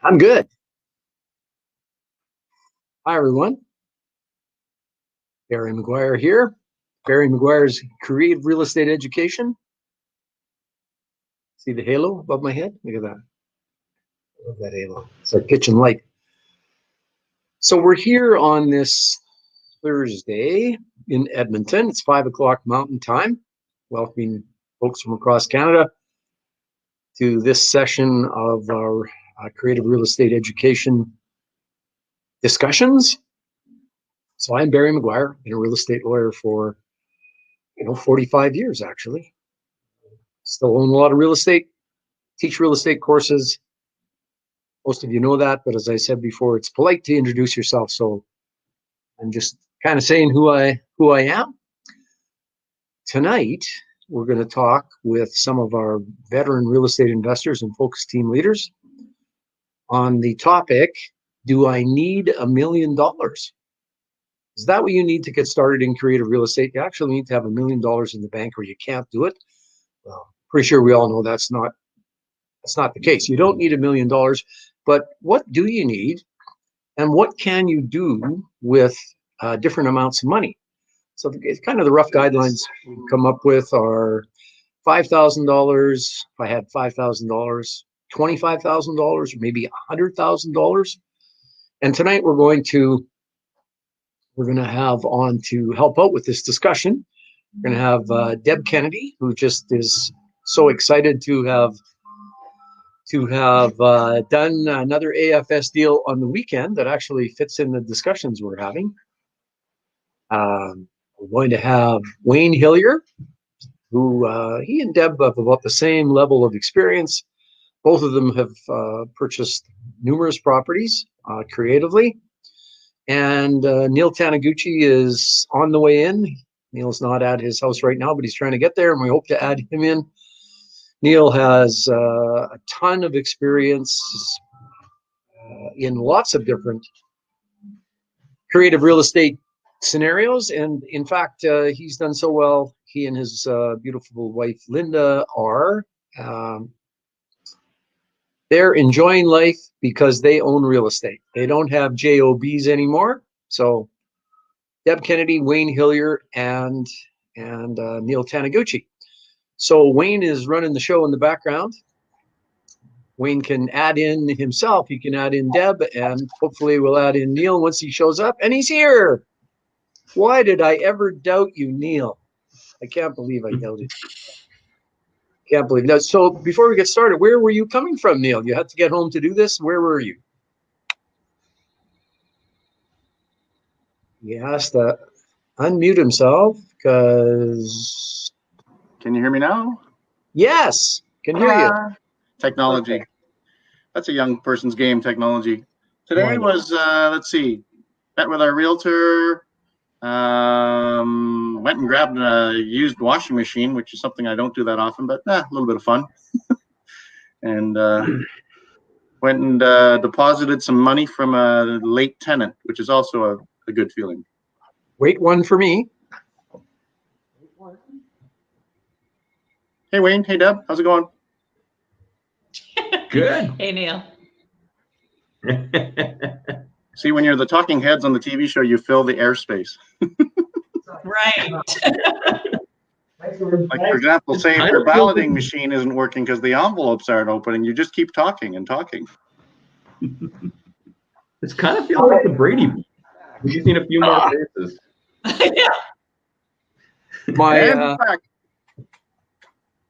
I'm good. Hi, everyone. Barry McGuire here. Barry McGuire's Creative Real Estate Education. See the halo above my head? Look at that. I love that halo. It's our kitchen light. So we're here on this Thursday in Edmonton. It's 5 o'clock Mountain Time. Welcoming folks from across Canada to this session of our Creative Real Estate Education discussions. So I'm Barry McGuire, been a real estate lawyer for 45 years actually. Still own a lot of real estate, teach real estate courses. Most of you know that, but as I said before, it's polite to introduce yourself. So I'm just kind of saying who I am. Tonight, we're going to talk with some of our veteran real estate investors and focus team leaders on the topic, do I need $1 million? Is that what you need to get started in creative real estate? You actually need to have $1 million in the bank or you can't do it. Well, pretty sure we all know that's not the case. You don't need $1 million, but what do you need and what can you do with different amounts of money? So it's kind of the rough guidelines we come up with are $5,000. If I had $5,000, $25,000, or maybe $100,000. And tonight we're going to have on to help out with this discussion. We're going to have Deb Kennedy, who just is so excited to have done another AFS deal on the weekend that actually fits in the discussions we're having. We're going to have Wayne Hillier, who he and Deb have about the same level of experience. Both of them have purchased numerous properties creatively. And Neil Taniguchi is on the way in. Neil's not at his house right now, but he's trying to get there, and we hope to add him in. Neil has a ton of experience in lots of different creative real estate scenarios. And in fact, he's done so well. He and his beautiful wife, Linda, are they're enjoying life because they own real estate. They don't have JOBs anymore. So Deb Kennedy, Wayne Hillier, and Neil Taniguchi. So Wayne is running the show in the background. Wayne can add in himself. He can add in Deb, and hopefully we'll add in Neil once he shows up. And he's here. Why did I ever doubt you, Neil? I can't believe I doubted you. Can't believe that. So before we get started, where were you coming from, Neil? You had to get home to do this. Where were you? He has to unmute himself because. Can you hear me now? Yes, can hear you. Technology. Okay. That's a young person's game, technology. Today was, let's see, met with our realtor, went and grabbed a used washing machine, which is something I don't do that often, but a little bit of fun. And went and deposited some money from a late tenant, which is also a good feeling. Wait one for me. Hey, Wayne. Hey, Deb. How's it going? Good. Hey, Neil. See, when you're the talking heads on the TV show, you fill the airspace. Right. Like, for example, say if your balloting machine isn't working because the envelopes aren't opening, you just keep talking and talking. It's kind of feels like the Brady. We just need a few more faces. Yeah.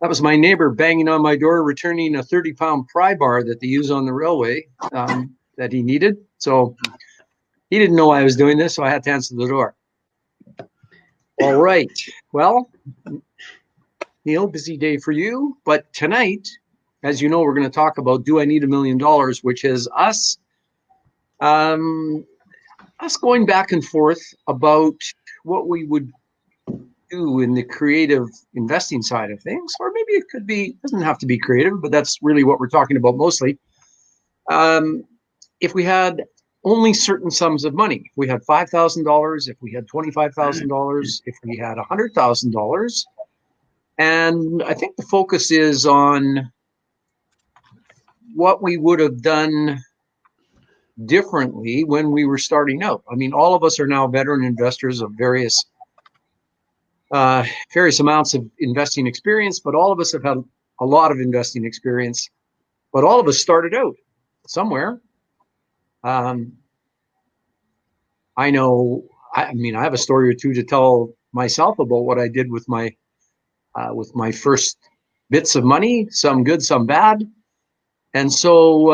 That was my neighbor banging on my door, returning a 30-pound pry bar that they use on the railway that he needed. So he didn't know I was doing this, so I had to answer the door. All right. Well, Neil, busy day for you. But tonight, as you know, we're going to talk about Do I Need $1 Million, which is us going back and forth about what we would do in the creative investing side of things, or maybe it could be, doesn't have to be creative, but that's really what we're talking about mostly. If we had only certain sums of money, if we had $5,000, if we had $25,000, if we had $100,000, and I think the focus is on what we would have done differently when we were starting out. I mean, all of us are now veteran investors of various amounts of investing experience, but all of us have had a lot of investing experience, but all of us started out somewhere. I know, I mean, I have a story or two to tell myself about what I did with my first bits of money, some good, some bad. And so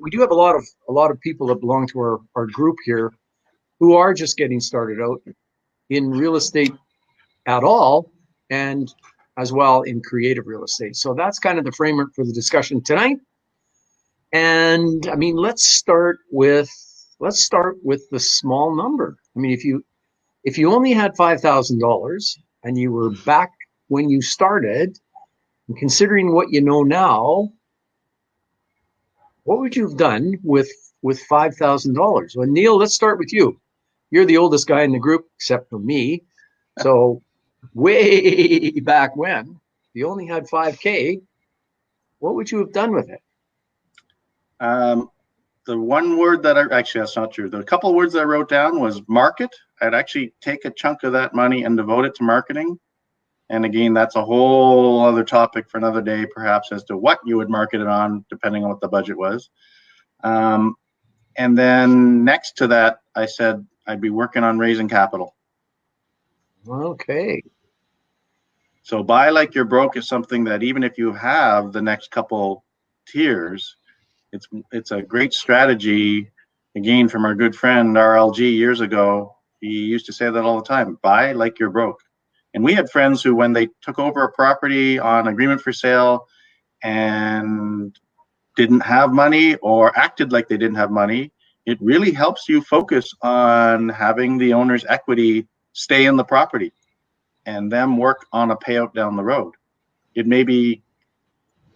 we do have a lot of people that belong to our group here who are just getting started out in real estate at all, and as well in creative real estate. So that's kind of the framework for the discussion tonight. And I mean, let's start with the small number. I mean, if you only had $5,000 and you were back when you started, and considering what you know now, what would you have done with $5,000? Well, Neil, let's start with you. You're the oldest guy in the group, except for me. So way back when, if you only had $5K, what would you have done with it? The one word that actually, that's not true. The couple of words that I wrote down was market. I'd actually take a chunk of that money and devote it to marketing. And again, that's a whole other topic for another day, perhaps, as to what you would market it on, depending on what the budget was. And then next to that, I said I'd be working on raising capital. Okay. So buy like you're broke is something that even if you have the next couple tiers, it's a great strategy. Again, from our good friend RLG years ago, he used to say that all the time, buy like you're broke. And we had friends who, when they took over a property on agreement for sale and didn't have money or acted like they didn't have money, it really helps you focus on having the owner's equity stay in the property and them work on a payout down the road. It maybe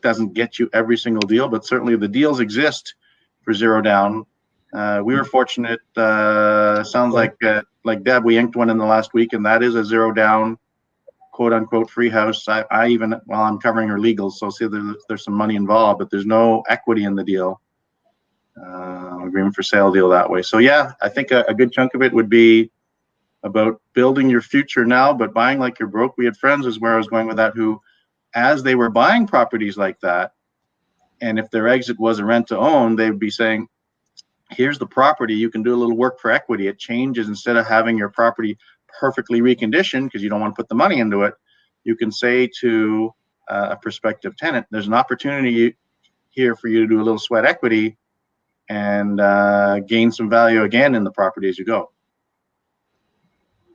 doesn't get you every single deal, but certainly the deals exist for zero down. We were fortunate, sounds like Deb, we inked one in the last week, and that is a zero down, quote unquote, free house. I even, well, I'm covering her legals, so see there's some money involved, but there's no equity in the deal. Agreement for sale deal that way. So yeah, I think a good chunk of it would be about building your future now, but buying like you're broke. We had friends, is where I was going with that, who, as they were buying properties like that, and if their exit was a rent to own, they would be saying, here's the property, you can do a little work for equity. It changes, instead of having your property perfectly reconditioned because you don't want to put the money into it, you can say to a prospective tenant, there's an opportunity here for you to do a little sweat equity and gain some value again in the property as you go.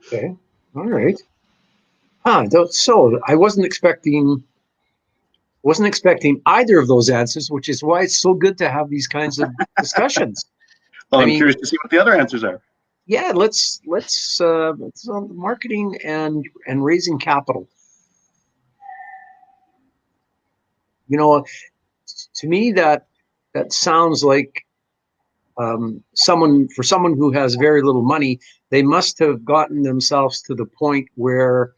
Okay. All right. So I wasn't expecting either of those answers, which is why it's so good to have these kinds of discussions. Well, I'm curious to see what the other answers are. Yeah, let's on marketing and raising capital. You know, to me that sounds like someone who has very little money, they must have gotten themselves to the point where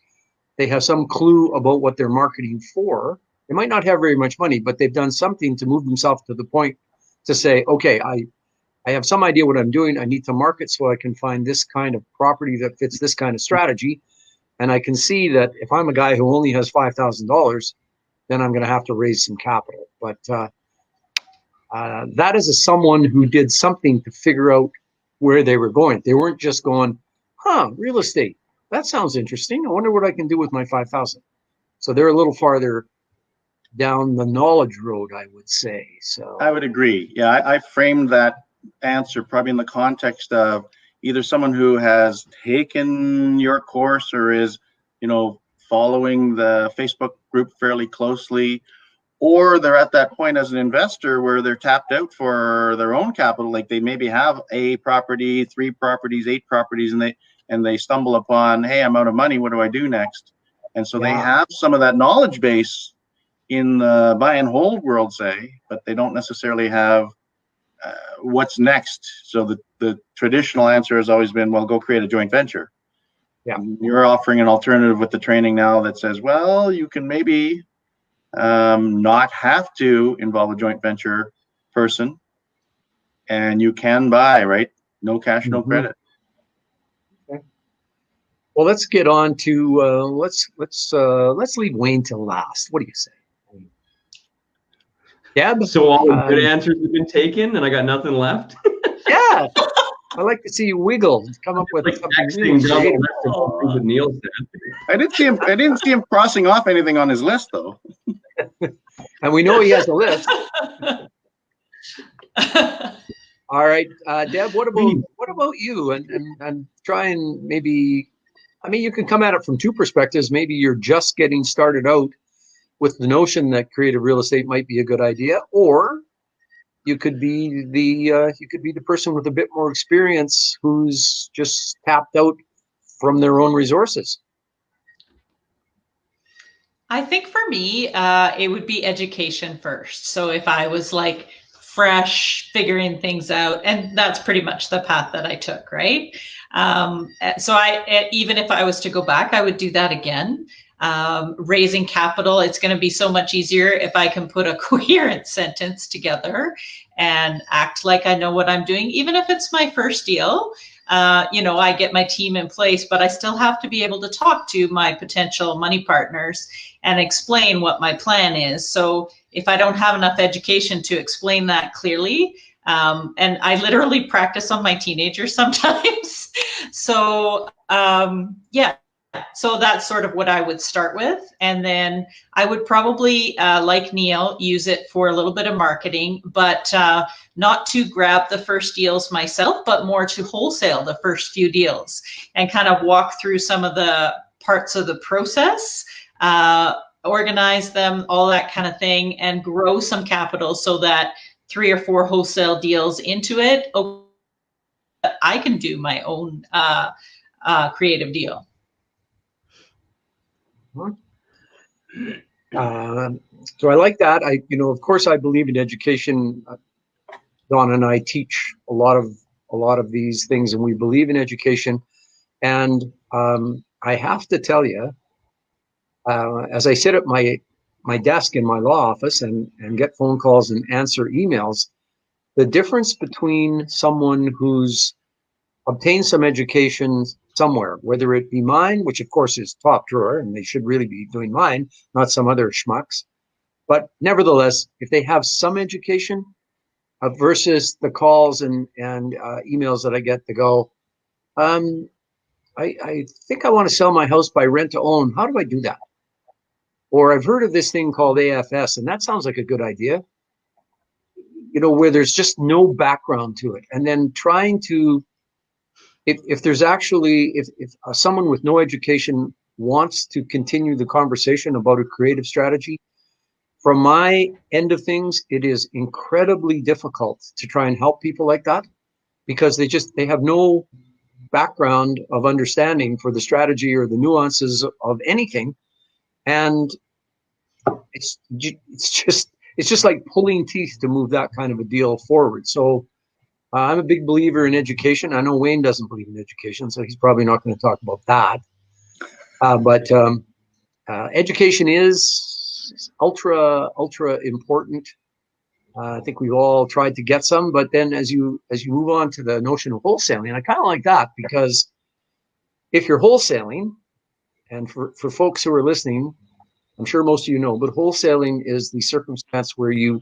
they have some clue about what they're marketing for. They might not have very much money, but they've done something to move themselves to the point to say, okay, I have some idea what I'm doing. I need to market so I can find this kind of property that fits this kind of strategy. And I can see that if I'm a guy who only has $5,000, then I'm going to have to raise some capital. But that is someone who did something to figure out where they were going. They weren't just going, real estate. That sounds interesting. I wonder what I can do with my 5,000. So they're a little farther down the knowledge road, I would say. So I would agree. Yeah, I framed that answer probably in the context of either someone who has taken your course or is, following the Facebook group fairly closely, or they're at that point as an investor where they're tapped out for their own capital. Like they maybe have a property, 3 properties, 8 properties, and they stumble upon, hey, I'm out of money. What do I do next? And so they have some of that knowledge base in the buy and hold world, say, but they don't necessarily have what's next. So the traditional answer has always been, well, go create a joint venture. Yeah. You're offering an alternative with the training now that says, well, you can maybe not have to involve a joint venture person, and you can buy, right? No cash, no Mhm. credit. Well, let's get on to let's leave Wayne till last. What do you say? Deb? So all the good Um, answers have been taken, and I got nothing left. yeah, I like to see you wiggle, come up with Like something really texting down the creative. list of all things that Neil said. I didn't see him crossing off anything on his list, though. And we know he has a list. All right, Deb, what about you? And try and maybe, I mean, you can come at it from two perspectives. Maybe you're just getting started out with the notion that creative real estate might be a good idea, or you could be the person with a bit more experience who's just tapped out from their own resources. I think for me, it would be education first. So if I was like fresh, figuring things out, and that's pretty much the path that I took, right? So even if I was to go back, I would do that again. Raising capital, it's going to be so much easier if I can put a coherent sentence together and act like I know what I'm doing, even if it's my first deal. I get my team in place, but I still have to be able to talk to my potential money partners and explain what my plan is. So if I don't have enough education to explain that clearly, and I literally practice on my teenagers sometimes. So yeah, so that's sort of what I would start with. And then I would probably, like Neil, use it for a little bit of marketing, but not to grab the first deals myself, but more to wholesale the first few deals and kind of walk through some of the parts of the process, organize them, all that kind of thing, and grow some capital so that 3 or 4 wholesale deals into it, I can do my own creative deal. So I like that. Of course, I believe in education. Don and I teach a lot of these things, and we believe in education. And I have to tell you, as I sit at my desk in my law office and get phone calls and answer emails, the difference between someone who's obtained some education somewhere, whether it be mine, which of course is top drawer, and they should really be doing mine, not some other schmucks. But nevertheless, if they have some education versus the calls and emails that I get to go, I think I want to sell my house by rent to own. How do I do that? Or I've heard of this thing called AFS, and that sounds like a good idea. Where there's just no background to it. And then trying to, if there's actually, if someone with no education wants to continue the conversation about a creative strategy, from my end of things, it is incredibly difficult to try and help people like that because they have no background of understanding for the strategy or the nuances of anything. And it's just like pulling teeth to move that kind of a deal forward. So I'm a big believer in education. I know Wayne doesn't believe in education, so he's probably not going to talk about that. But education is ultra important. I think we've all tried to get some, but then as you move on to the notion of wholesaling, I kind of like that because if you're wholesaling, and for folks who are listening, I'm sure most of you know, but wholesaling is the circumstance where you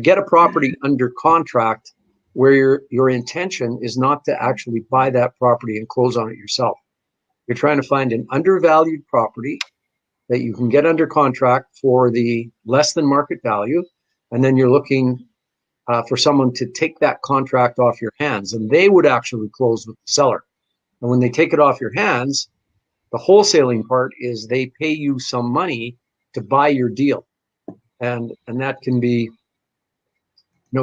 get a property under contract where your intention is not to actually buy that property and close on it yourself. You're trying to find an undervalued property that you can get under contract for the less than market value, and then you're looking for someone to take that contract off your hands, and they would actually close with the seller. And when they take it off your hands, the wholesaling part is they pay you some money to buy your deal. And that can be,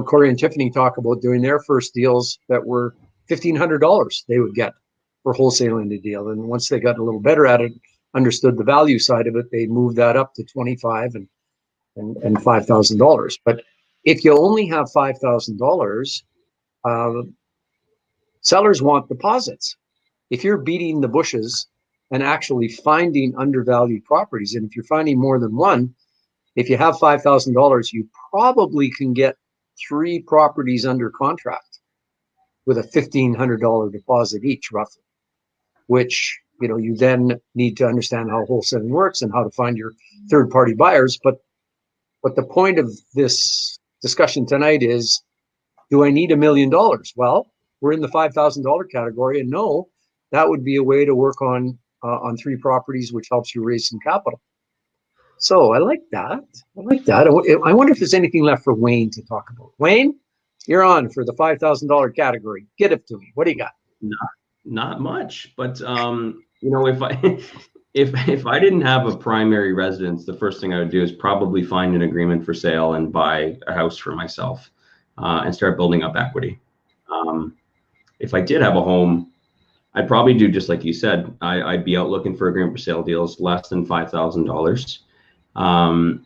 Corey and Tiffany talk about doing their first deals that were $1,500 they would get for wholesaling the deal. And once they got a little better at it, understood the value side of it, they moved that up to $25,000 and $5,000. But if you only have $5,000, sellers want deposits. If you're beating the bushes and actually finding undervalued properties, and if you're finding more than one, if you have $5,000, you probably can get 3 properties under contract with a $1,500 deposit each, roughly, which, you know, you then need to understand how wholesaling works and how to find your third-party buyers. But the point of this discussion tonight is, do I need $1 million? Well, we're in the $5,000 category, and no, that would be a way to work on 3 properties, which helps you raise some capital. So I like that. I wonder if there's anything left for Wayne to talk about. Wayne, you're on for the $5,000 category. Get it to me. What do you got? Not much, but you know, if I if I didn't have a primary residence, the first thing I would do is probably find an agreement for sale and buy a house for myself, and start building up equity. If I did have a home, I'd probably do just like you said. I'd be out looking for agreement for sale deals less than $5,000.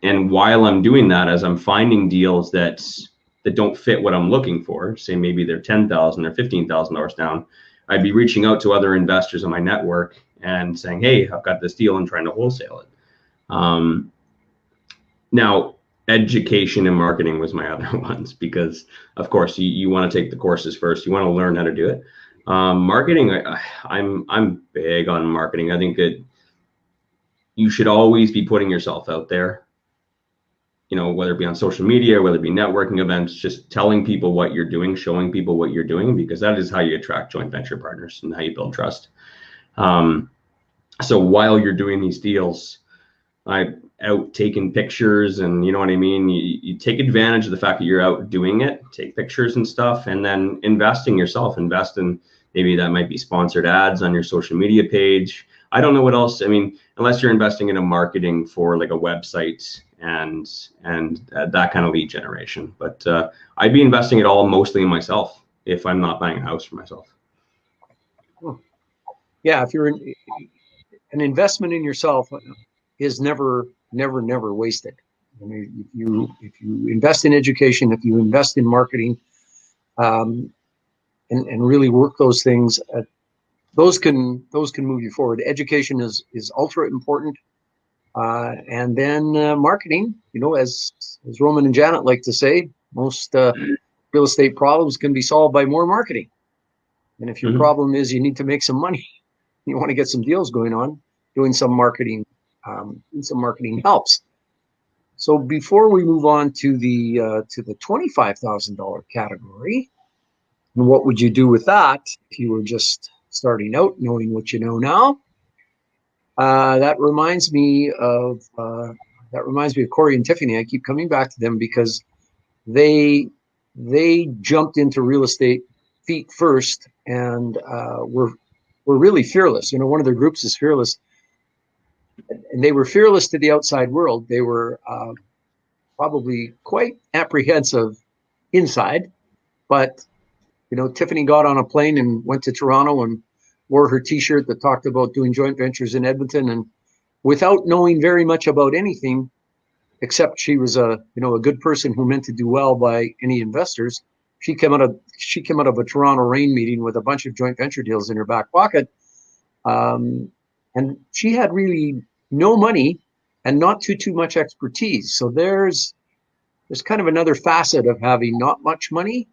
And while I'm doing that, as I'm finding deals that don't fit what I'm looking for, say maybe they're $10,000 or $15,000 down, I'd be reaching out to other investors in my network and saying, hey, I've got this deal and trying to wholesale it. Now, education and marketing was my other ones, because of course you want to take the courses first. You want to learn how to do it. Marketing, I'm big on marketing. I think that you should always be putting yourself out there, you know, whether it be on social media, whether it be networking events, just telling people what you're doing, showing people what you're doing, because that is how you attract joint venture partners and how you build trust. So while you're doing these deals, I'm out taking pictures, and you know what I mean? You take advantage of the fact that you're out doing it, take pictures and stuff, and then invest in yourself, invest in, maybe that might be sponsored ads on your social media page. I don't know what else. I mean, unless you're investing in a marketing for like a website and that kind of lead generation. But I'd be investing it all mostly in myself if I'm not buying a house for myself. Yeah, if you're an investment in yourself is never wasted. I mean, if you invest in education, if you invest in marketing, and really work those things, those can move you forward. Education is ultra important, and then marketing. You know, as Roman and Janet like to say, most real estate problems can be solved by more marketing. And if your problem is you need to make some money, you want to get some deals going on, doing some marketing helps. So before we move on to the $25,000 category, and what would you do with that if you were just starting out, knowing what you know now? That reminds me of Corey and Tiffany. I keep coming back to them because they jumped into real estate feet first, and were really fearless. You know, one of their groups is Fearless, and they were fearless to the outside world. They were probably quite apprehensive inside, but you know, Tiffany got on a plane and went to Toronto and wore her T-shirt that talked about doing joint ventures in Edmonton, and without knowing very much about anything, except she was a good person who meant to do well by any investors. She came out of a Toronto REIN meeting with a bunch of joint venture deals in her back pocket, and she had really no money and not too much expertise. So there's kind of another facet of having not much money.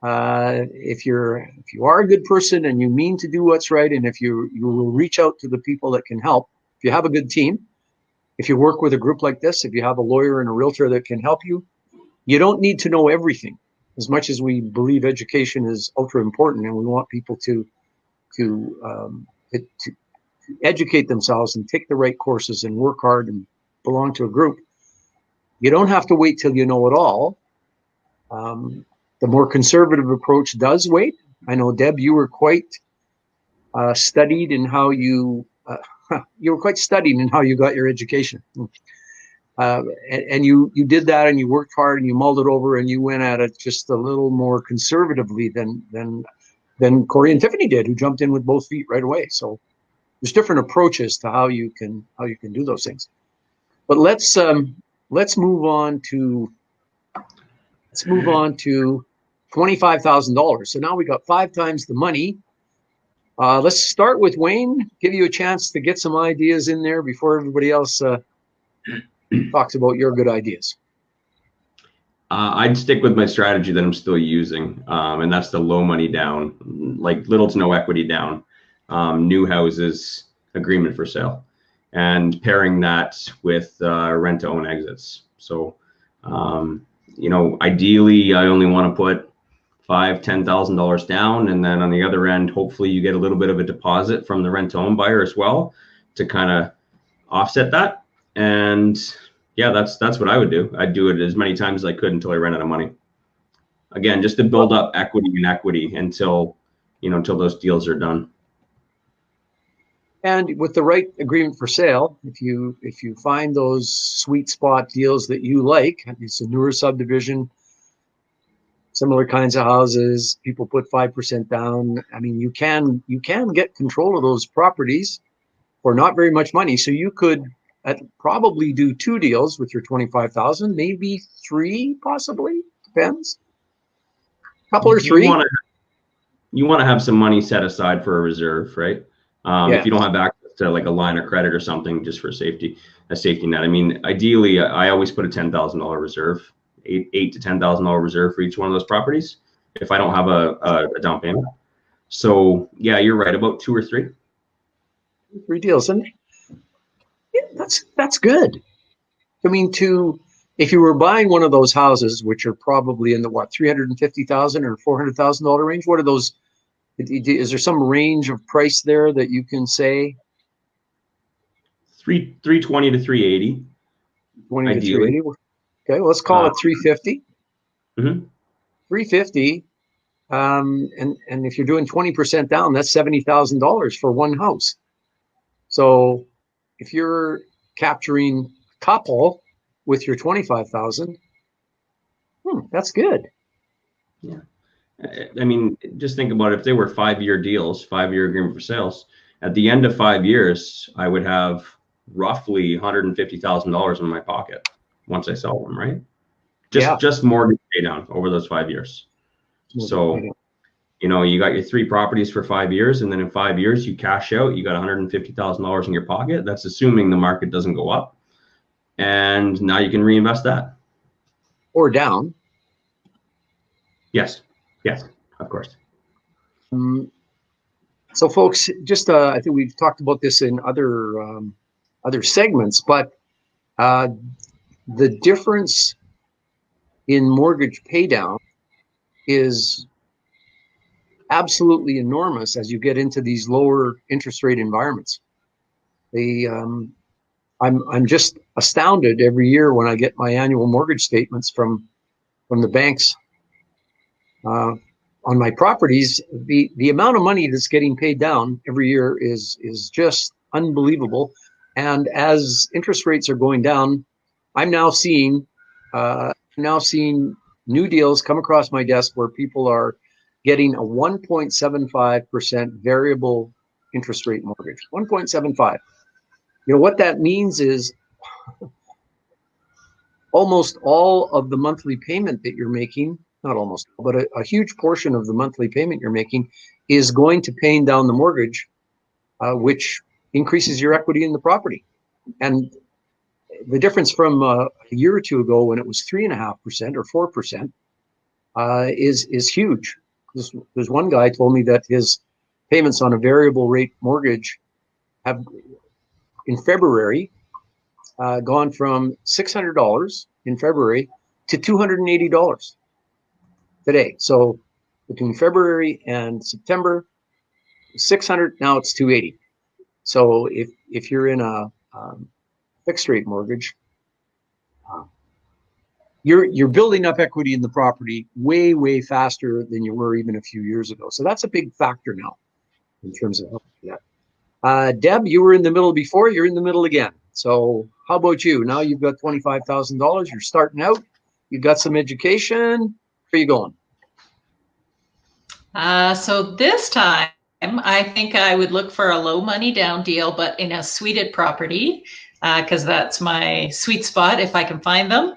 If you are a good person and you mean to do what's right, and if you will reach out to the people that can help, if you have a good team, if you work with a group like this, if you have a lawyer and a realtor that can help you, you don't need to know everything. As much as we believe education is ultra important and we want people to educate themselves and take the right courses and work hard and belong to a group, you don't have to wait till you know it all. The more conservative approach does wait. I know, Deb, you were quite studied in how you got your education, and you did that, and you worked hard, and you mulled it over, and you went at it just a little more conservatively than Corey and Tiffany did, who jumped in with both feet right away. So there's different approaches to how you can do those things. But let's move on to $25,000. So now we got 5 times the money. Let's start with Wayne. Give you a chance to get some ideas in there before everybody else talks about your good ideas. I'd stick with my strategy that I'm still using, and that's the low money down, like little to no equity down, new houses, agreement for sale, and pairing that with rent to own exits. So, ideally, I only want to put $5,000-$10,000 down, and then on the other end, hopefully, you get a little bit of a deposit from the rent to own buyer as well to kind of offset that. And yeah, that's what I would do. I'd do it as many times as I could until I ran out of money. Again, just to build up equity until those deals are done. And with the right agreement for sale, if you find those sweet spot deals that you like, it's a newer subdivision, similar kinds of houses, people put 5% down. I mean, you can get control of those properties for not very much money. So you could probably do 2 deals with your 25,000, maybe 3, possibly, depends. Couple or 3. You want to have some money set aside for a reserve, right? If you don't have access to like a line of credit or something, just for a safety net. I mean, ideally, I always put a $10,000 reserve, $8,000 to $10,000 reserve for each one of those properties if I don't have a down payment. So yeah, you're right, about 2 or 3. 3 deals, and yeah, that's good. I mean, if you were buying one of those houses, which are probably in the $350,000 or $400,000 range, what are those? Is there some range of price there that you can say? 320 to 380. 20 to 380. Okay, well, let's call it 350. Mm-hmm. 350. And if you're doing 20% down, that's $70,000 for one house. So if you're capturing a couple with your 25,000, that's good. Yeah. I mean, just think about it. If they were 5-year deals, 5-year agreement for sales, at the end of 5 years, I would have roughly $150,000 in my pocket once I sell them, right? Just mortgage pay down over those 5 years. So, you got your 3 properties for 5 years, and then in 5 years you cash out, you got $150,000 in your pocket. That's assuming the market doesn't go up. And now you can reinvest that. Or down. Yes, of course. So folks, just I think we've talked about this in other segments, but the difference in mortgage pay down is absolutely enormous as you get into these lower interest rate environments. I'm just astounded every year when I get my annual mortgage statements from the banks on my properties. The amount of money that's getting paid down every year is just unbelievable. And as interest rates are going down, I'm now seeing new deals come across my desk where people are getting a 1.75% variable interest rate mortgage. 1.75. What that means is almost all of the monthly payment that you're making, not almost, but a huge portion of the monthly payment you're making is going to paying down the mortgage, which increases your equity in the property. And the difference from a year or two ago when it was 3.5% or 4% is huge. There's one guy told me that his payments on a variable rate mortgage have, in February, gone from $600 in February to $280 today. So between February and September, 600, now it's 280. So if you're in a fixed rate mortgage, you're building up equity in the property way faster than you were even a few years ago. So that's a big factor now in terms of that. Deb, you were in the middle before, you're in the middle again. So how about you? Now you've got $25,000, you're starting out, you've got some education, where are you going? So this time, I think I would look for a low money down deal, but in a suited property, because that's my sweet spot if I can find them.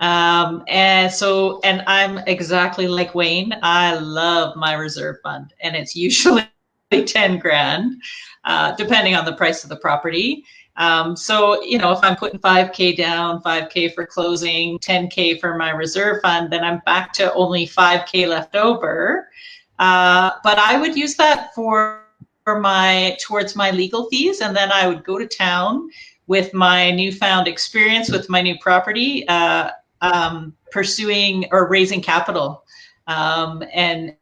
And I'm exactly like Wayne. I love my reserve fund, and it's usually 10 grand, depending on the price of the property. So, if I'm putting 5K down, 5K for closing, 10K for my reserve fund, then I'm back to only 5K left over. But I would use that towards my legal fees, and then I would go to town with my newfound experience with my new property, pursuing or raising capital, and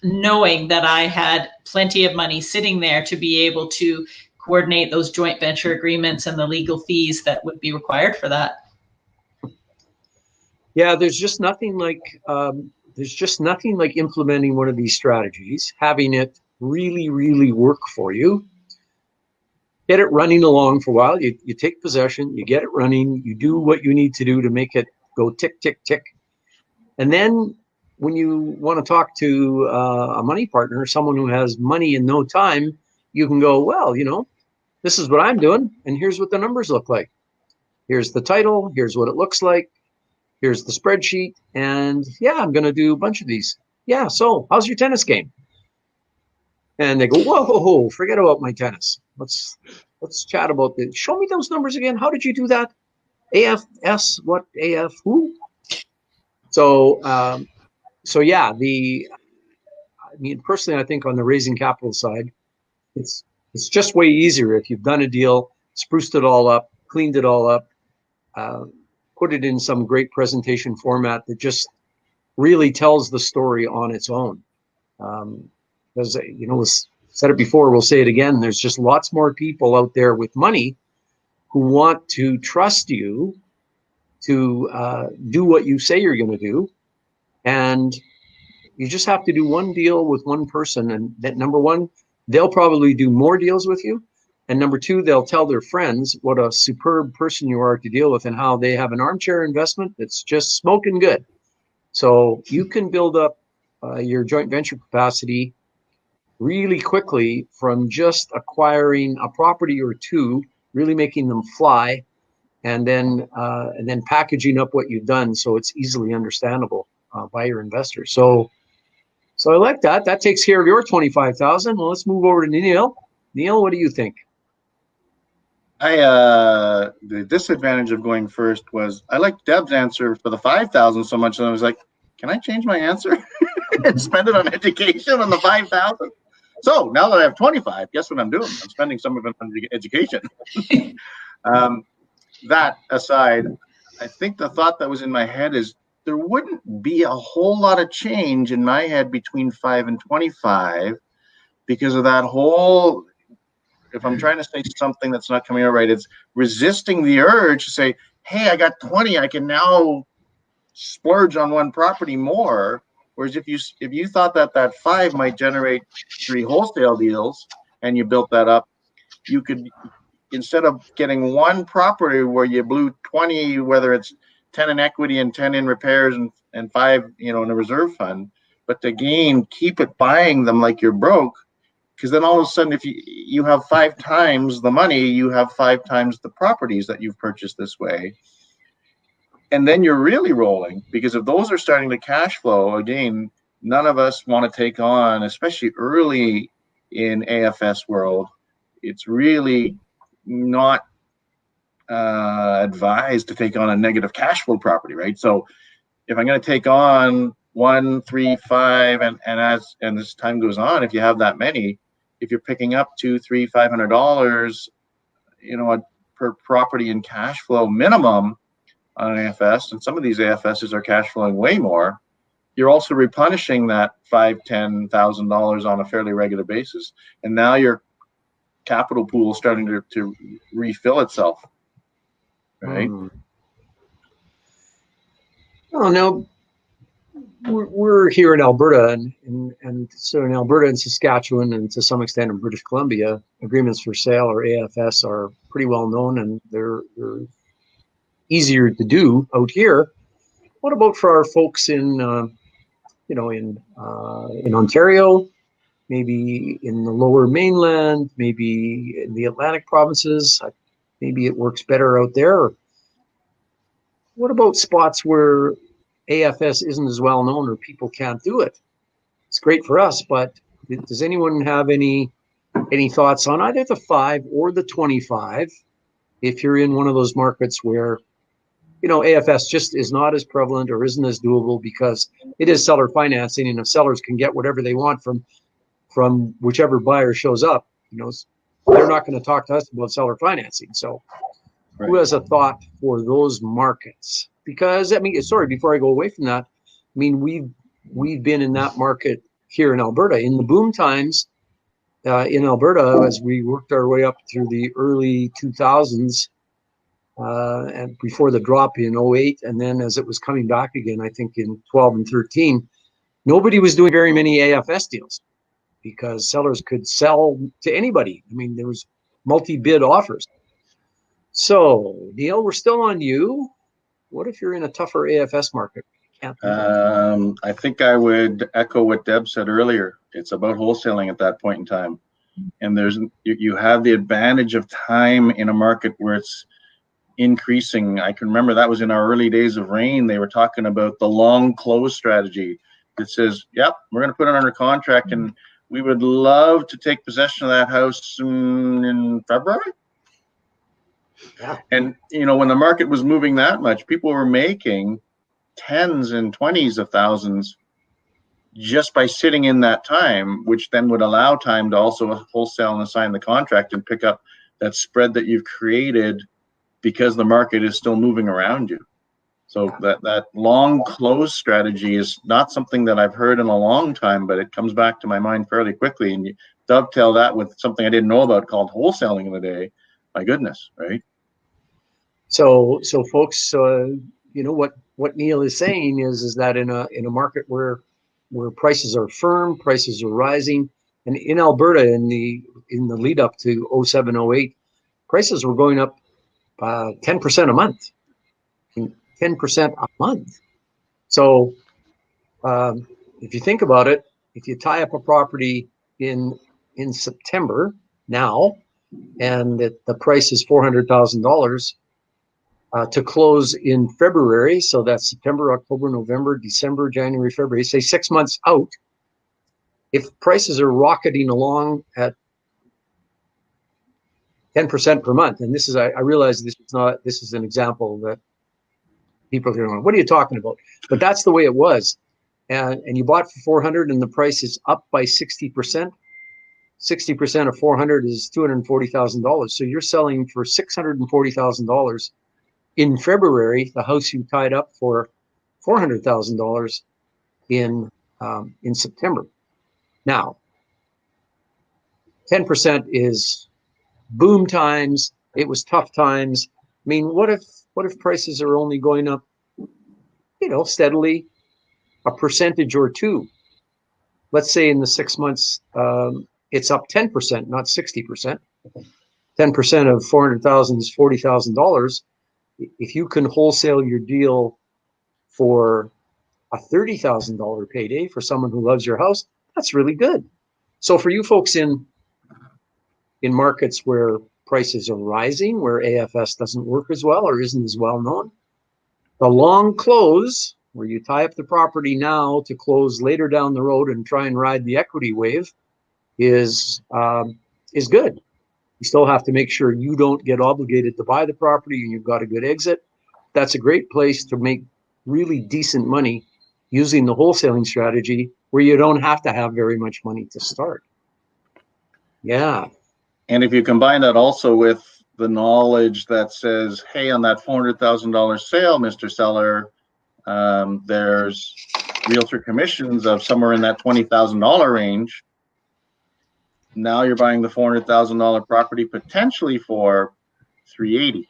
knowing that I had plenty of money sitting there to be able to coordinate those joint venture agreements and the legal fees that would be required for that. Yeah, there's just nothing like implementing one of these strategies, having it really, really work for you. Get it running along for a while. You take possession, you get it running, you do what you need to do to make it go tick, tick, tick. And then when you want to talk to a money partner, someone who has money in no time, you can go, well, this is what I'm doing, and here's what the numbers look like. Here's the title, here's what it looks like, here's the spreadsheet, and yeah, I'm going to do a bunch of these. Yeah, so how's your tennis game? And they go, whoa, forget about my tennis. Let's chat about this. Show me those numbers again. How did you do that? AFS, what? AF, who? So yeah, personally, I think on the raising capital side, it's just way easier if you've done a deal, spruced it all up, cleaned it all up, put it in some great presentation format that just really tells the story on its own. Because, we've said it before, we'll say it again, there's just lots more people out there with money who want to trust you to do what you say you're going to do. And you just have to do one deal with one person. And that, number one, they'll probably do more deals with you. And number two, they'll tell their friends what a superb person you are to deal with and how they have an armchair investment that's just smoking good. So you can build up your joint venture capacity really quickly from just acquiring a property or two, really making them fly, and then packaging up what you've done so it's easily understandable by your investors. So I like that. That takes care of your 25,000. Well, let's move over to Neil. Neil, what do you think? The disadvantage of going first was I liked Deb's answer for the 5,000 so much that I was like, can I change my answer and spend it on education on the 5,000? So now that I have 25, guess what I'm doing? I'm spending some of it on education. That aside, I think the thought that was in my head is there wouldn't be a whole lot of change in my head between 5 and 25 because of that whole, if I'm trying to say something that's not coming out right, it's resisting the urge to say, hey, I got 20, I can now splurge on one property more. Whereas if you thought that 5 might generate 3 wholesale deals and you built that up, you could, instead of getting one property where you blew 20, whether it's 10 in equity and 10 in repairs and 5, in a reserve fund, but to keep it buying them like you're broke, because then all of a sudden, if you have 5 times the money, you have 5 times the properties that you've purchased this way. And then you're really rolling, because if those are starting to cash flow, again, none of us want to take on, especially early in AFS world, it's really not advised to take on a negative cash flow property, right? So if I'm going to take on 1, 3, 5, and as time goes on, if you have that many, if you're picking up $200, $300, per property in cash flow minimum on an AFS, and some of these AFSs are cash flowing way more, you're also replenishing that $5,000, $10,000 on a fairly regular basis, and now your capital pool is starting to refill itself, right? Oh no, we're here in Alberta, and so in Alberta and Saskatchewan, and to some extent in British Columbia, agreements for sale or AFS are pretty well known, and they're easier to do out here. What about for our folks in Ontario, maybe in the Lower Mainland, maybe in the Atlantic provinces? Maybe it works better out there. What about spots where AFS isn't as well known or people can't do it? It's great for us, but does anyone have any thoughts on either the 5 or the 25 if you're in one of those markets where, AFS just is not as prevalent or isn't as doable because it is seller financing, and if sellers can get whatever they want from whichever buyer shows up, they're not going to talk to us about seller financing. So who has a thought for those markets? Because before I go away from that, we've been in that market here in Alberta in the boom times in Alberta as we worked our way up through the early 2000s and before the drop in 08, and then as it was coming back again, I think in 12 and 13, nobody was doing very many AFS deals because sellers could sell to anybody. There was multi-bid offers. So, Neil, we're still on you. What if you're in a tougher AFS market? I think I would echo what Deb said earlier. It's about wholesaling at that point in time. And you have the advantage of time in a market where it's increasing. I can remember that was in our early days of REIN. They were talking about the long close strategy that says, yep, we're going to put it under contract and we would love to take possession of that house in February. Yeah. And, when the market was moving that much, people were making tens and 20s of thousands just by sitting in that time, which then would allow time to also wholesale and assign the contract and pick up that spread that you've created because the market is still moving around you. So that long close strategy is not something that I've heard in a long time, but it comes back to my mind fairly quickly. And you dovetail that with something I didn't know about called wholesaling in the day. My goodness, right? So folks, what Neil is saying is that in a market where prices are firm, prices are rising, and in Alberta in the lead up to 07, 08, prices were going up 10% a month. 10% a month. So if you think about it, if you tie up a property in September now, and the price is $400,000 to close in February, so that's September, October, November, December, January, February, say 6 months out, if prices are rocketing along at 10% per month, and this is, I realize this is an example that people are going, what are you talking about? But that's the way it was. And you bought for 400 and the price is up by 60%. 60% of 400 is $240,000. So you're selling for $640,000 in February, the house you tied up for $400,000 in September. Now, 10% is boom times. It was tough times. What if prices are only going up, steadily a percentage or two? Let's say in the 6 months, it's up 10%, not 60%. 10% of 400,000 is $40,000. If you can wholesale your deal for a $30,000 payday for someone who loves your house, that's really good. So for you folks in markets where prices are rising, where AFS doesn't work as well or isn't as well known, the long close, where you tie up the property now to close later down the road and try and ride the equity wave, is good. You still have to make sure you don't get obligated to buy the property and you've got a good exit. That's a great place to make really decent money using the wholesaling strategy where you don't have to have very much money to start. Yeah. And if you combine that also with the knowledge that says, hey, on that $400,000 sale, Mr. Seller, there's realtor commissions of somewhere in that $20,000 range. Now you're buying the $400,000 property potentially for $380,000.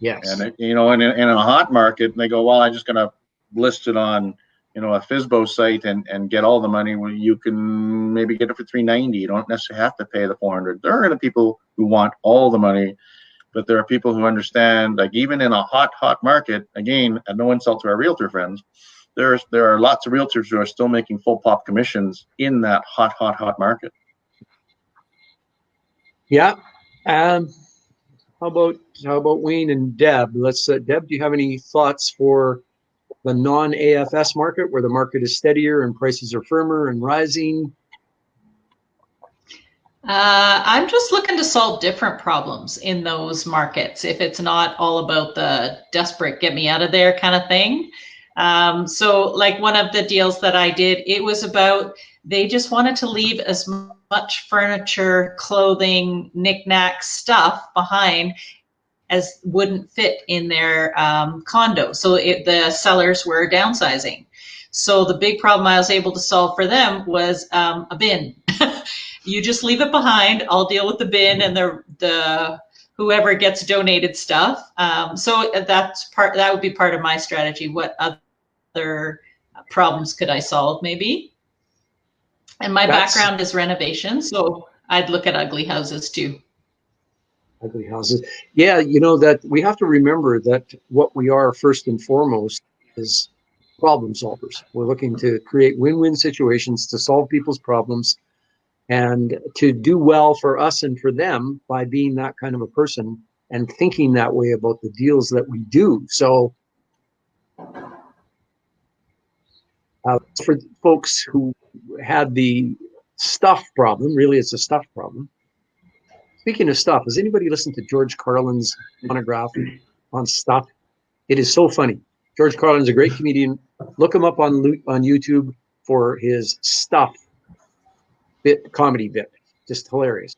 Yes. And in a hot market, they go, well, I'm just going to list it on a FSBO site and get all the money. Well, you can maybe get it for $390,000. You don't necessarily have to pay the $400,000. There are going to be people who want all the money, but there are people who understand, like even in a hot market, again, and no insult to our realtor friends, there are lots of realtors who are still making full pop commissions in that hot market. Yeah. How about Wayne and Deb? Deb, do you have any thoughts for the non-AFS market where the market is steadier and prices are firmer and rising? I'm just looking to solve different problems in those markets. If it's not all about the desperate get me out of there kind of thing. So like one of the deals that I did, it was about, they just wanted to leave as much furniture, clothing, knickknack stuff behind as wouldn't fit in their condo. So the sellers were downsizing. So the big problem I was able to solve for them was a bin. You just leave it behind. I'll deal with the bin and the whoever gets donated stuff. So that would be part of my strategy. What other problems could I solve maybe? And my background is renovation, so I'd look at ugly houses too. Ugly houses. Yeah, you know that we have to remember that what we are first and foremost is problem solvers. We're looking to create win-win situations to solve people's problems and to do well for us and for them by being that kind of a person and thinking that way about the deals that we do. So for folks who had the stuff problem, really it's a stuff problem. Speaking of stuff, has anybody listened to George Carlin's monograph on stuff? It is so funny. George Carlin's a great comedian. Look him up on YouTube for his stuff comedy bit. Just hilarious.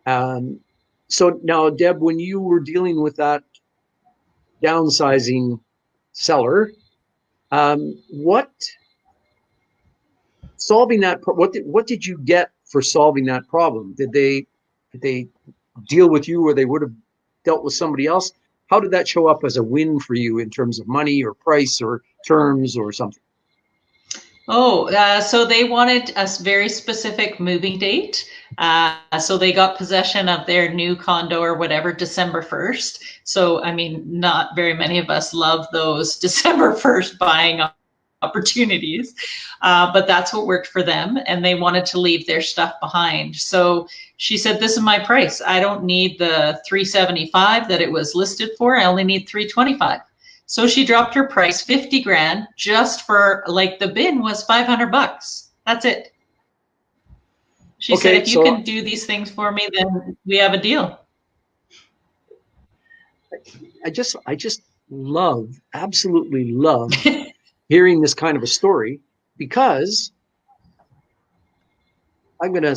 So now, Deb, when you were dealing with that downsizing seller, what did you get for solving that problem? Did they deal with you, or they would have dealt with somebody else? How did that show up as a win for you in terms of money or price or terms or something? So they wanted a very specific moving date. So they got possession of their new condo or whatever December 1st. So, I mean, not very many of us love those December 1st buying opportunities, but that's what worked for them. And they wanted to leave their stuff behind. So she said, this is my price. I don't need the $375 that it was listed for. I only need $325. So she dropped her price 50 grand just for, like, the bin was $500. That's it. She said, if you can do these things for me, then we have a deal. I just absolutely love hearing this kind of a story, because I'm going to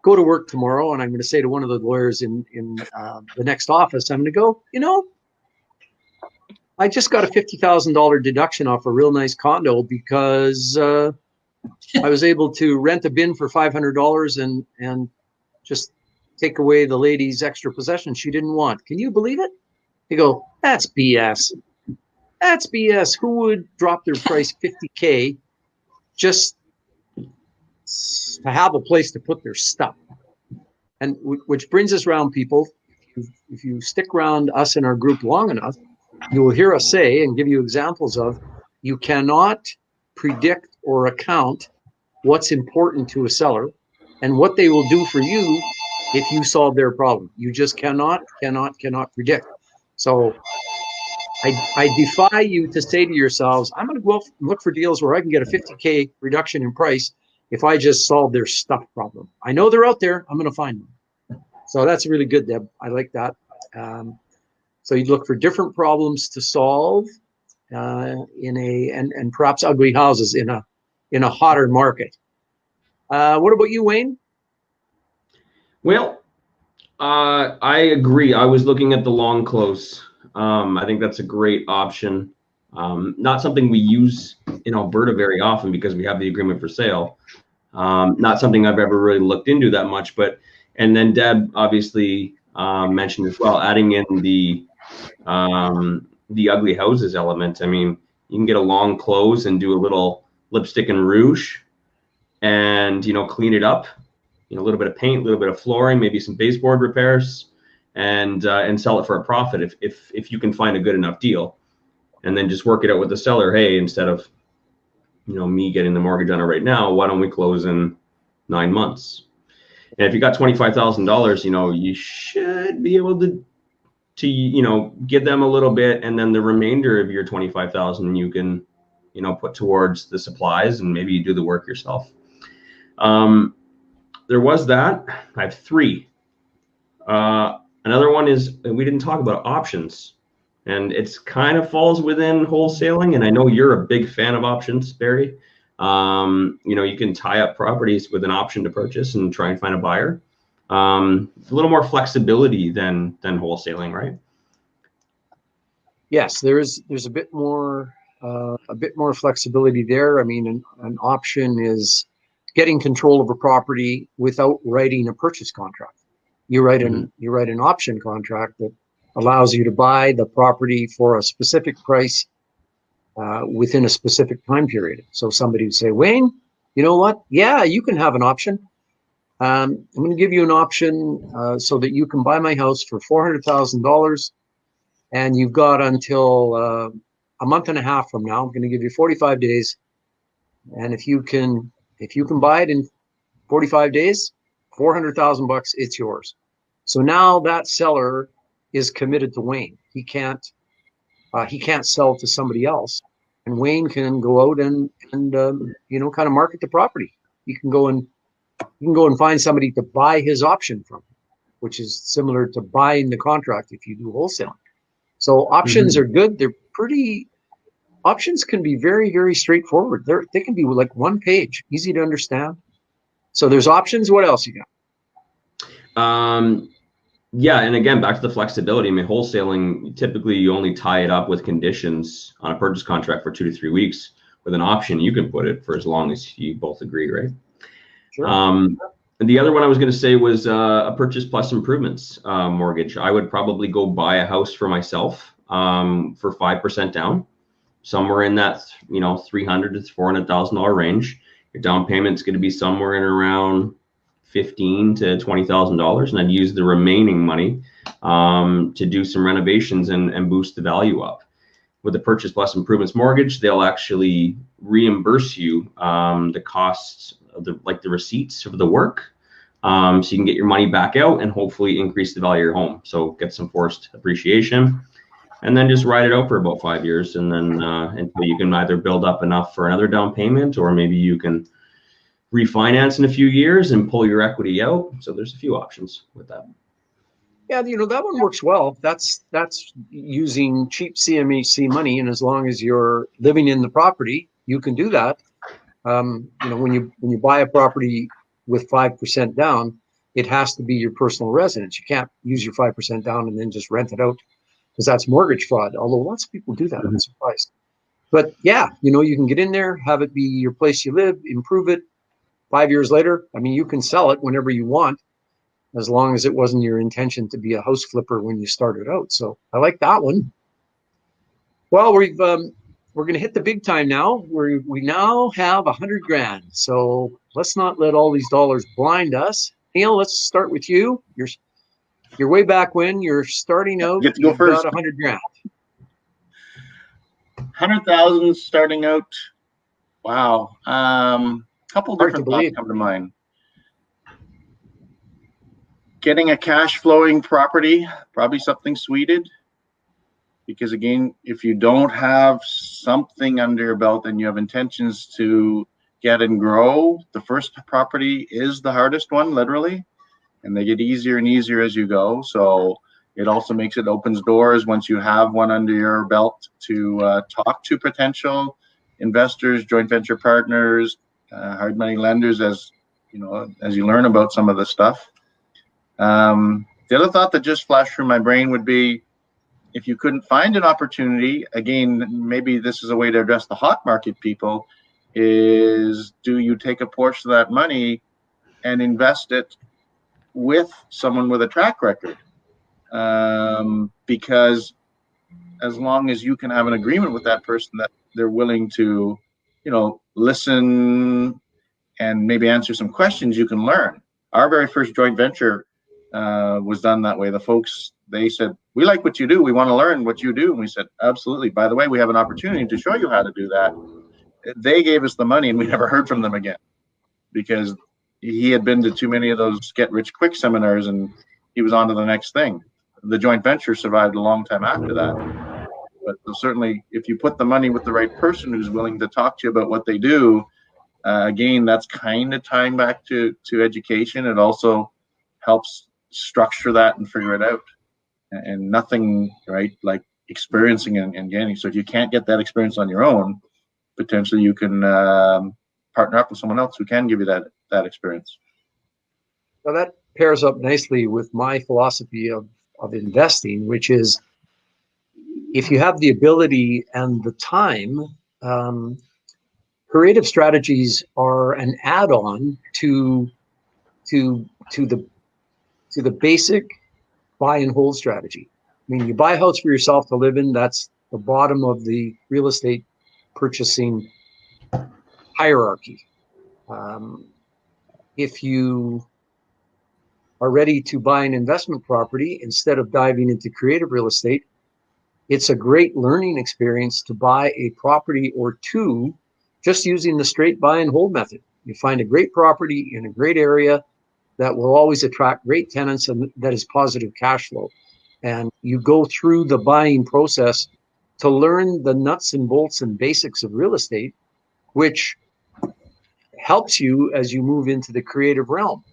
go to work tomorrow and I'm going to say to one of the lawyers in the next office, I'm going to go, you know, I just got a $50,000 deduction off a real nice condo because I was able to rent a bin for $500 and just take away the lady's extra possession she didn't want. Can you believe it? You go, that's BS. That's BS. Who would drop their price $50K just to have a place to put their stuff? And which brings us around, people. If you stick around us in our group long enough, you will hear us say and give you examples of, you cannot predict or account what's important to a seller and what they will do for you if you solve their problem. You just cannot predict. So I defy you to say to yourselves, I'm going to go out and look for deals where I can get a $50K reduction in price if I just solve their stuff problem. I know they're out there. I'm going to find them. So that's really good, Deb. I like that. So you look for different problems to solve and perhaps ugly houses in a hotter market. What about you, Wayne? Well, I agree. I was looking at the long close. I think that's a great option. Not something we use in Alberta very often because we have the agreement for sale. Not something I've ever really looked into that much, and then Deb obviously mentioned as well, adding in the ugly houses element. I mean, you can get a long close and do a little lipstick and rouge and, clean it up, a little bit of paint, a little bit of flooring, maybe some baseboard repairs, and sell it for a profit if you can find a good enough deal, and then just work it out with the seller. Hey, instead of me getting the mortgage on it right now, why don't we close in 9 months? And if you got $25,000, you should be able to give them a little bit, and then the remainder of your $25,000 you can put towards the supplies, and maybe you do the work yourself. there was that. I have 3. Another one is, we didn't talk about options, and it's kind of falls within wholesaling. And I know you're a big fan of options, Barry. You can tie up properties with an option to purchase and try and find a buyer. A little more flexibility than wholesaling, right? Yes, there's a bit more flexibility there. I mean, an option is getting control of a property without writing a purchase contract. You write an option contract that allows you to buy the property for a specific price within a specific time period. So somebody would say, Wayne, you know what? Yeah, you can have an option. I'm going to give you an option so that you can buy my house for $400,000, and you've got until a month and a half from now. I'm going to give you 45 days, and if you can buy it in 45 days, $400,000, it's yours. So now that seller is committed to Wayne. He can't sell to somebody else, and Wayne can go out and kind of market the property. You can go and find somebody to buy his option from, which is similar to buying the contract if you do wholesaling. So options are good. Options can be very, very straightforward. They can be like one page, easy to understand. So there's options. What else you got? Yeah, and again, back to the flexibility. I mean, wholesaling, typically you only tie it up with conditions on a purchase contract for 2 to 3 weeks. With an option, you can put it for as long as you both agree, right? Sure. And the other one I was going to say was a purchase plus improvements mortgage. I would probably go buy a house for myself for 5% down, somewhere in that $300,000 to $400,000 range. Your down payment's going to be somewhere in around $15,000 to $20,000, and I'd use the remaining money to do some renovations and boost the value up. With the purchase plus improvements mortgage, they'll actually reimburse you the costs of the receipts of the work, so you can get your money back out and hopefully increase the value of your home. So get some forced appreciation, and then just ride it out for about 5 years, and then until you can either build up enough for another down payment, or maybe you can refinance in a few years and pull your equity out. So there's a few options with that. Yeah, that one works well. That's using cheap CMHC money, and as long as you're living in the property, you can do that. When you buy a property with 5% down, it has to be your personal residence. You can't use your 5% down and then just rent it out, because that's mortgage fraud. Although lots of people do that, I'm surprised. But yeah, you can get in there, have it be your place you live, improve it. 5 years later, I mean, you can sell it whenever you want, as long as it wasn't your intention to be a house flipper when you started out. So I like that one. Well, we're going to hit the big time now. We now have $100,000. So let's not let all these dollars blind us. Neil, let's start with you. You're way back when you're starting out. Get to go first. Got $100,000. 100,000 starting out. Wow. Couple different thoughts come to mind. Getting a cash flowing property, probably something suited, because again, if you don't have something under your belt and you have intentions to get and grow, the first property is the hardest one, literally, and they get easier and easier as you go. So it also opens doors once you have one under your belt to talk to potential investors, joint venture partners, hard money lenders, as you learn about some of the stuff. The other thought that just flashed through my brain would be, if you couldn't find an opportunity, again, maybe this is a way to address the hot market people, is do you take a portion of that money and invest it with someone with a track record? Because as long as you can have an agreement with that person that they're willing to listen and maybe answer some questions, you can learn. Our very first joint venture was done that way. The folks, they said, we like what you do. We want to learn what you do. And we said, absolutely. By the way, we have an opportunity to show you how to do that. They gave us the money, and we never heard from them again, because he had been to too many of those get rich quick seminars, and he was on to the next thing. The joint venture survived a long time after that. But certainly, if you put the money with the right person who's willing to talk to you about what they do, Again, that's kind of tying back to education. It also helps structure that and figure it out. And nothing, right, like experiencing and gaining. So if you can't get that experience on your own, potentially you can partner up with someone else who can give you that experience. Well, that pairs up nicely with my philosophy of investing, which is if you have the ability and the time, creative strategies are an add-on to the basic buy and hold strategy. I mean, you buy a house for yourself to live in. That's the bottom of the real estate purchasing hierarchy. If you are ready to buy an investment property instead of diving into creative real estate, it's a great learning experience to buy a property or two just using the straight buy and hold method. You find a great property in a great area that will always attract great tenants and that is positive cash flow. And you go through the buying process to learn the nuts and bolts and basics of real estate, which helps you as you move into the creative realm.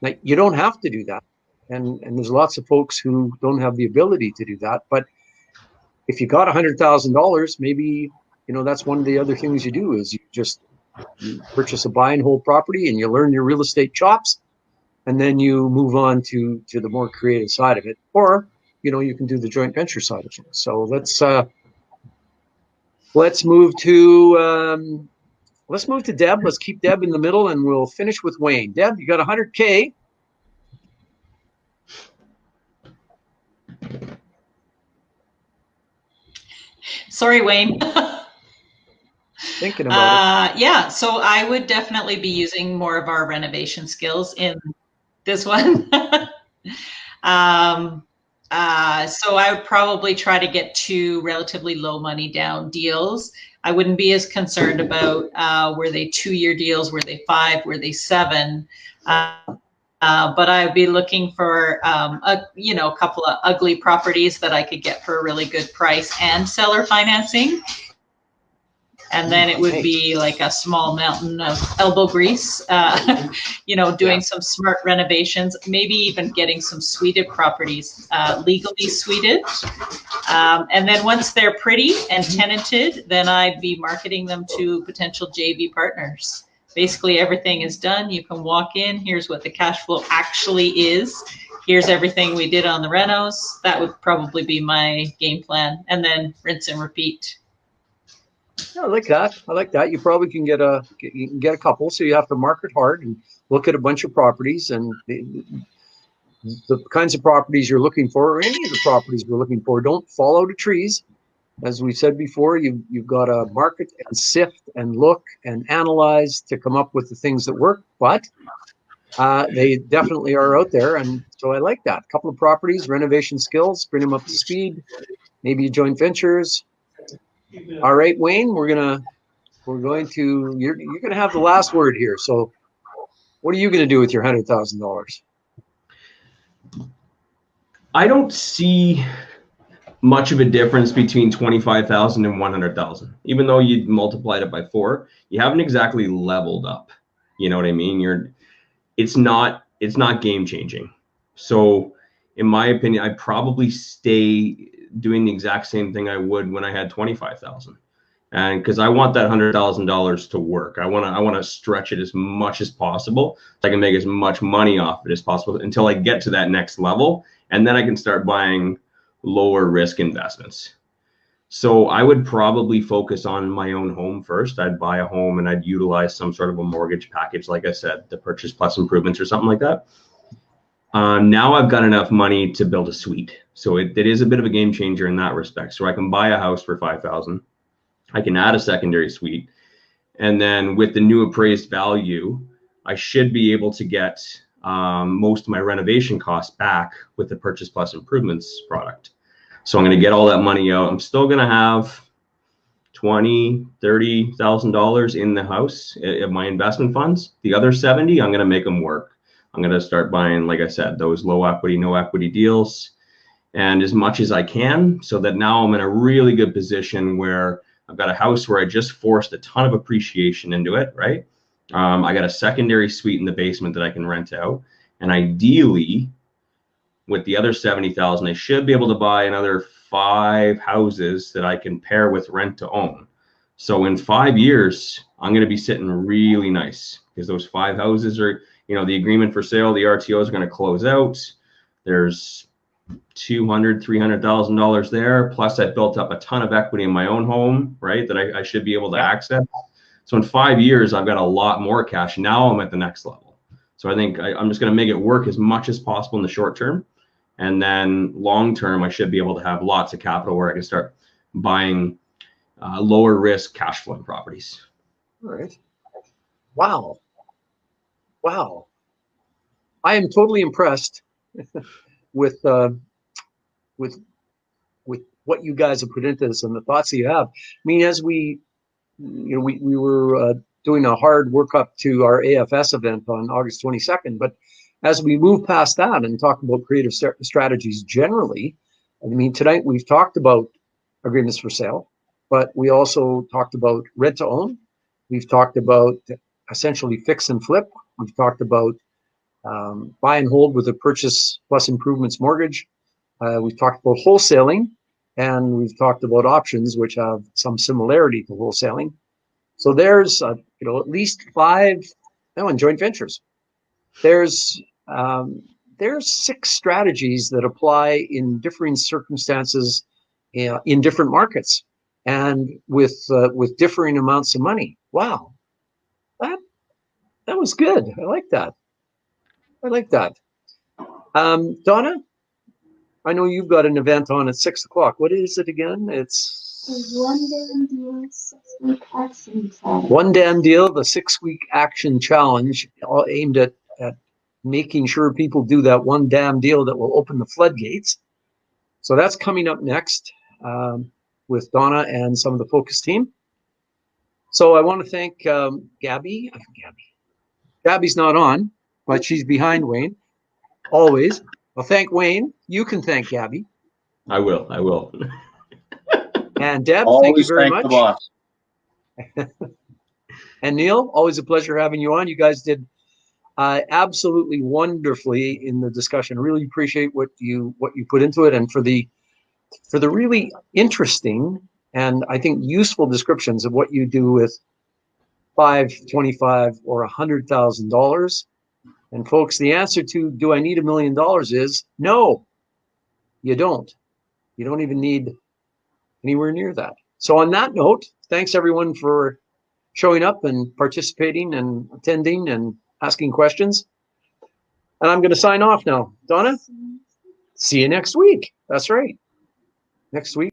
Now, you don't have to do that. And there's lots of folks who don't have the ability to do that. But if you got $100,000, maybe, that's one of the other things you do is you purchase a buy and hold property and you learn your real estate chops. And then you move on to the more creative side of it. Or, you can do the joint venture side of things. So let's move to Deb. Let's keep Deb in the middle and we'll finish with Wayne. Deb, you got 100K. Sorry, Wayne. Thinking about it. Yeah, so I would definitely be using more of our renovation skills in this one. So I would probably try to get 2 relatively low money down deals. I wouldn't be as concerned about were they 2-year deals, were they 5, were they 7. But I'd be looking for a couple of ugly properties that I could get for a really good price and seller financing. And then it would be like a small mountain of elbow grease, doing some smart renovations, maybe even getting some suited properties, legally suited. And then once they're pretty and tenanted, then I'd be marketing them to potential JV partners. Basically, everything is done. You can walk in. Here's what the cash flow actually is. Here's everything we did on the renos. That would probably be my game plan. And then rinse and repeat. Yeah, I like that. You probably can get a couple, so you have to market hard and look at a bunch of properties and the kinds of properties you're looking for, or any of the properties we're looking for. Don't fall out of trees. As we said before, you've got to market and sift and look and analyze to come up with the things that work. But they definitely are out there, and so I like that. A couple of properties, renovation skills, bring them up to speed. Maybe joint ventures. All right, Wayne, you're gonna have the last word here. So what are you gonna do with your $100,000? I don't see much of a difference between 25,000 and 100,000. Even though you multiplied it by 4, you haven't exactly leveled up. You know what I mean? It's not game changing. So in my opinion, I'd probably stay doing the exact same thing I would when I had 25,000. And because I want that $100,000 to work. I want to stretch it as much as possible so I can make as much money off it as possible until I get to that next level. And then I can start buying lower risk investments. So I would probably focus on my own home first. I'd buy a home and I'd utilize some sort of a mortgage package, like I said, the purchase plus improvements or something like that. Now I've got enough money to build a suite. So it is a bit of a game changer in that respect. So I can buy a house for $5,000. I can add a secondary suite. And then with the new appraised value, I should be able to get most of my renovation costs back with the purchase plus improvements product. So I'm going to get all that money out. I'm still going to have $20,000, $30,000 in the house of my investment funds. The other 70, I'm going to make them work. I'm going to start buying, like I said, those low equity, no equity deals, and as much as I can, so that now I'm in a really good position where I've got a house where I just forced a ton of appreciation into it, right? I got a secondary suite in the basement that I can rent out. And ideally, with the other 70,000, I should be able to buy another 5 houses that I can pair with rent to own. So in 5 years, I'm going to be sitting really nice because those 5 houses are, the agreement for sale, the RTOs are going to close out. There's $200,000-$300,000 there. Plus, I built up a ton of equity in my own home, right? That I should be able to access. So in 5 years, I've got a lot more cash. Now I'm at the next level. So I think I'm just going to make it work as much as possible in the short term. And then long term, I should be able to have lots of capital where I can start buying lower risk cash flowing properties. All right. Wow. Wow. I am totally impressed with what you guys have put into this and the thoughts that you have. I mean, as we were doing a hard workup to our AFS event on August 22nd, but as we move past that and talk about creative strategies generally, I mean, tonight we've talked about agreements for sale, but we also talked about rent to own. We've talked about essentially fix and flip. We've talked about buy and hold with a purchase plus improvements mortgage. We've talked about wholesaling, and we've talked about options, which have some similarity to wholesaling. So there's at least 5 and joint ventures. There's 6 strategies that apply in differing circumstances, in different markets, and with differing amounts of money. Wow, that was good. I like that. Donna, I know you've got an event on at 6 o'clock. What is it again? It's One Damn Deal 6-week action challenge. One Damn Deal, the 6-week action challenge, all aimed at making sure people do that one damn deal that will open the floodgates. So that's coming up next with Donna and some of the Focus team. So I want to thank Gabby. Gabby's not on, but she's behind Wayne, always. Well, thank Wayne. You can thank Gabby. I will. And Deb, Always thank you very much. the boss. And Neil, always a pleasure having you on. You guys did absolutely wonderfully in the discussion. Really appreciate what you put into it, and for the really interesting and I think useful descriptions of what you do with $5, $25, or $100,000. And folks, the answer to do I need $1 million is no, you don't. You don't even need anywhere near that. So on that note, thanks everyone for showing up and participating and attending and asking questions. And I'm going to sign off now. Donna, see you next week. That's right. Next week.